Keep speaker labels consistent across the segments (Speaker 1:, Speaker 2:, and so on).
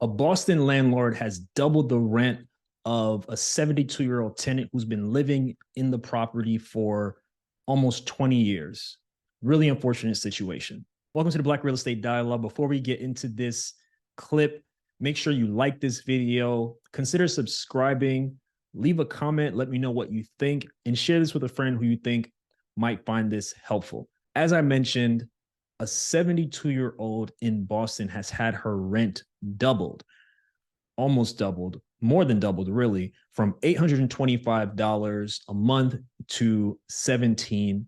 Speaker 1: A Boston landlord has doubled the rent of a 72-year-old tenant who's been living in the property for almost 20 years. Really unfortunate situation. Welcome to the Black Real Estate Dialogue. Before we get into this clip, make sure you like this video, consider subscribing, leave a comment, let me know what you think, and share this with a friend who you think might find this helpful. As I mentioned, a 72-year-old in Boston has had her rent doubled, almost doubled, more than doubled, really, from $825 a month to $1,750.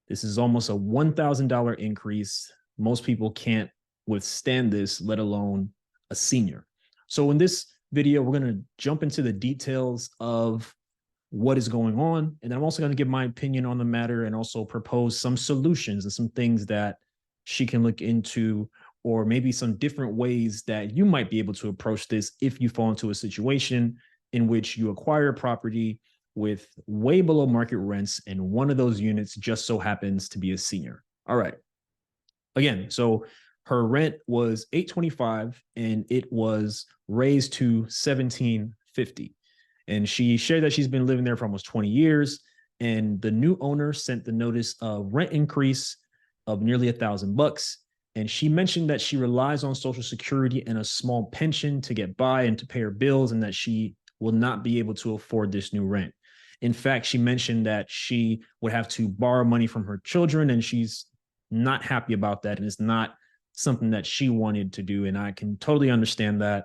Speaker 1: This is almost a $1,000 increase. Most people can't withstand this, let alone a senior. So in this video, we're going to jump into the details of what is going on. And then I'm also going to give my opinion on the matter and also propose some solutions and some things that she can look into, or maybe some different ways that you might be able to approach this if you fall into a situation in which you acquire a property with way below market rents and one of those units just so happens to be a senior. All right. Again, so her rent was $825 and it was raised to $1,750. And she shared that she's been living there for almost 20 years. And the new owner sent the notice of rent increase of nearly $1,000. And she mentioned that she relies on Social Security and a small pension to get by and to pay her bills, and that she will not be able to afford this new rent. In fact, she mentioned that she would have to borrow money from her children, and she's not happy about that. And it's not something that she wanted to do. And I can totally understand that,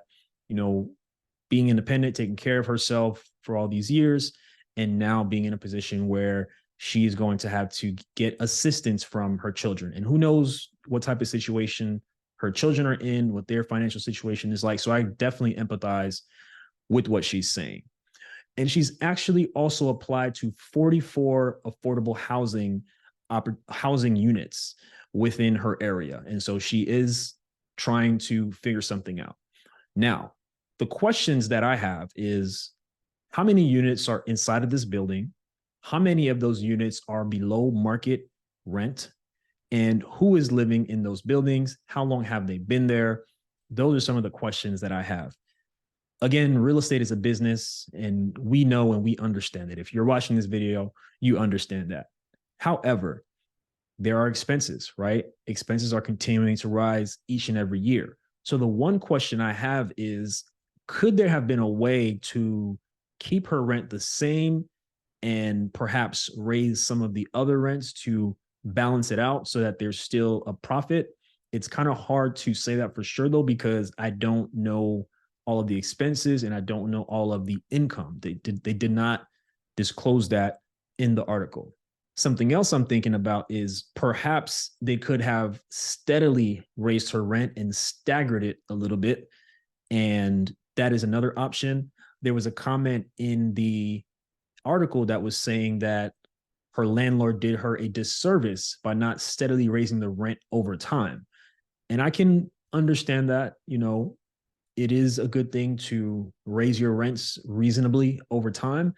Speaker 1: being independent, taking care of herself for all these years, and now being in a position where she's going to have to get assistance from her children. And who knows what type of situation her children are in, what their financial situation is like. So I definitely empathize with what she's saying. And she's actually also applied to 44 affordable housing units within her area. And so she is trying to figure something out. Now, the questions that I have is, how many units are inside of this building? How many of those units are below market rent? And who is living in those buildings? How long have they been there? Those are some of the questions that I have. Again, real estate is a business, and we know and we understand it. If you're watching this video, you understand that. However, there are expenses, right? Expenses are continuing to rise each and every year. So the one question I have is, could there have been a way to keep her rent the same and perhaps raise some of the other rents to balance it out so that there's still a profit? It's kind of hard to say that for sure, though, because I don't know all of the expenses and I don't know all of the income. They did not disclose that in the article. Something else I'm thinking about is perhaps they could have steadily raised her rent and staggered it a little bit. And that is another option. There was a comment in the article that was saying that her landlord did her a disservice by not steadily raising the rent over time. And I can understand that, it is a good thing to raise your rents reasonably over time.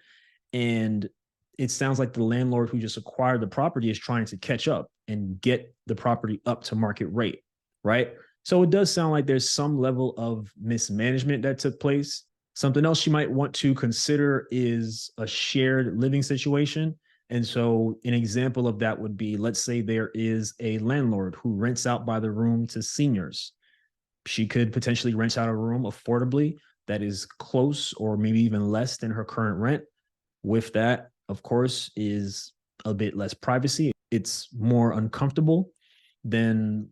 Speaker 1: And it sounds like the landlord who just acquired the property is trying to catch up and get the property up to market rate, right? So it does sound like there's some level of mismanagement that took place. Something else you might want to consider is a shared living situation. And so an example of that would be, let's say there is a landlord who rents out by the room to seniors. She could potentially rent out a room affordably that is close or maybe even less than her current rent. With that, of course, is a bit less privacy. It's more uncomfortable than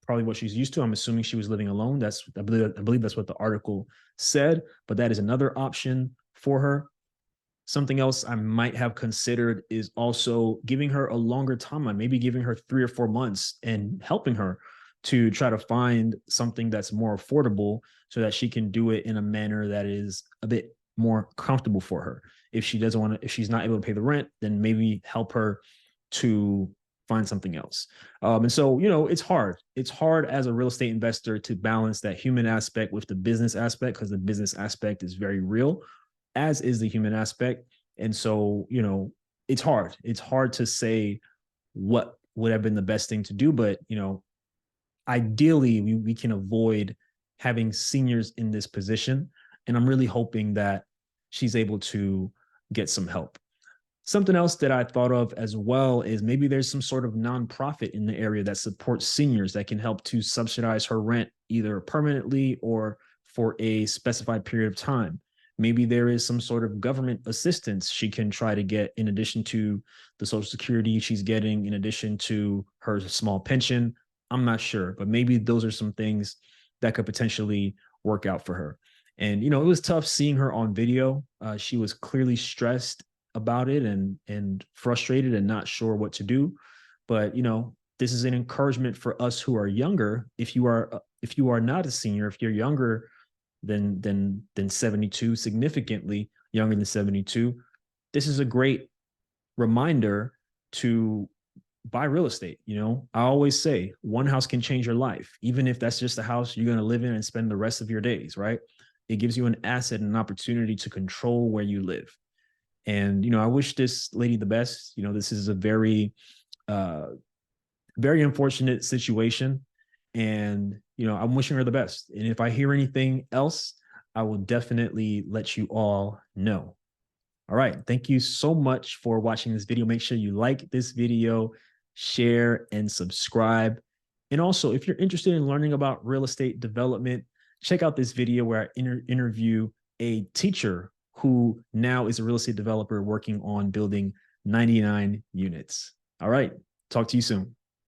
Speaker 1: probably what she's used to. I'm assuming she was living alone. I believe that's what the article said, but that is another option for her. Something else I might have considered is also giving her a longer timeline, maybe giving her 3 or 4 months and helping her to try to find something that's more affordable so that she can do it in a manner that is a bit more comfortable for her. If she's not able to pay the rent, then maybe help her to find something else. And so, it's hard. It's hard as a real estate investor to balance that human aspect with the business aspect, because the business aspect is very real, as is the human aspect. And so, it's hard. It's hard to say what would have been the best thing to do, but, ideally we can avoid having seniors in this position. And I'm really hoping that she's able to get some help. Something else that I thought of as well is maybe there's some sort of nonprofit in the area that supports seniors that can help to subsidize her rent either permanently or for a specified period of time. Maybe there is some sort of government assistance she can try to get in addition to the Social Security she's getting, in addition to her small pension. I'm not sure, but maybe those are some things that could potentially work out for her. And, it was tough seeing her on video. She was clearly stressed about it and frustrated and not sure what to do. But this is an encouragement for us who are younger. If you are not a senior, if you're younger than 72, significantly younger than 72, this is a great reminder to buy real estate. I always say one house can change your life, even if that's just a house you're going to live in and spend the rest of your days, right? It gives you an asset and an opportunity to control where you live. And, I wish this lady the best. This is a very, very unfortunate situation. And, I'm wishing her the best. And if I hear anything else, I will definitely let you all know. All right. Thank you so much for watching this video. Make sure you like this video, share, and subscribe. And also, if you're interested in learning about real estate development, check out this video where I interview a teacher who now is a real estate developer working on building 99 units. All right. Talk to you soon.